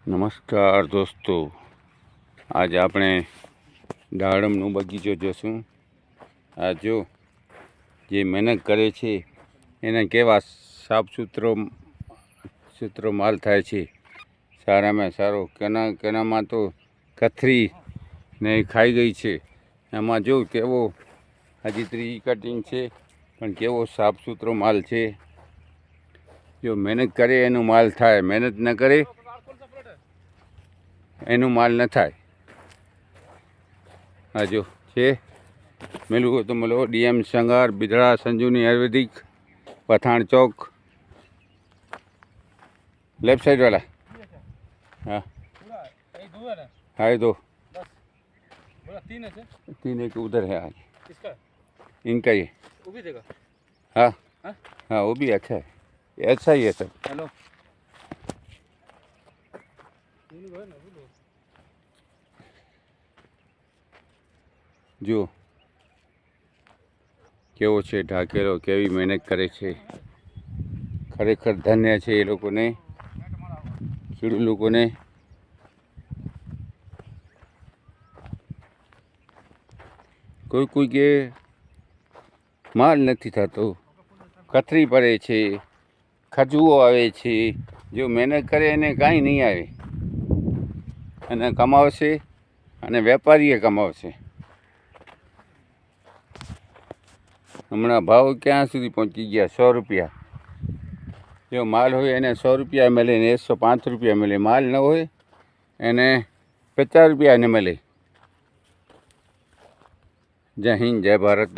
નમસ્કાર દોસ્તો, આજે આપણે દાડમનો બગીચો જોશું. આ જો જે મહેનત કરે છે એને કેવા સાફ સુથરો માલ થાય છે, સારામાં સારો. કેનામાં તો કથરી ને ખાઈ ગઈ છે. એમાં જો કેવો હજી ત્રીજી કટિંગ છે, પણ કેવો સાફ સુથરો માલ છે. જો મહેનત કરે એનો માલ થાય, મહેનત ન કરે એનું માલ ન થાય. આ જો છે મેલું હોય તો મળો. ડીએમ સંગાર, બિદડા, સંજુની આયુર્વેદિક, પઠાણ ચોક, लेफ्ट साइड वाला. हाँ हाँ, ये दो तीन एक उधर है आज इनका ये वो भी देगा. हाँ हाँ, वो भी अच्छा है, ऐसा ही है सब. हेलो જો કેવો છે ઢાકેલો, કેવી મહેનત કરે છે. ખરેખર ધન્ય છે એ લોકોને, ખેડૂત લોકોને. કોઈ કે માલ નથી થતો, કથરી પડે છે, ખજૂઓ આવે છે. જો મહેનત કરે એને કાંઈ નહીં આવે, અને કમાવશે અને વેપારીએ કમાવશે. હમણાં ભાવ ક્યાં સુધી પહોંચી ગયા? 100 રૂપિયા. જો માલ હોય એને 100 રૂપિયા મળે ને 105 રૂપિયા મળે. માલ ન હોય એને 50 રૂપિયા ને મળે. જય હિન્દ, જય ભારત.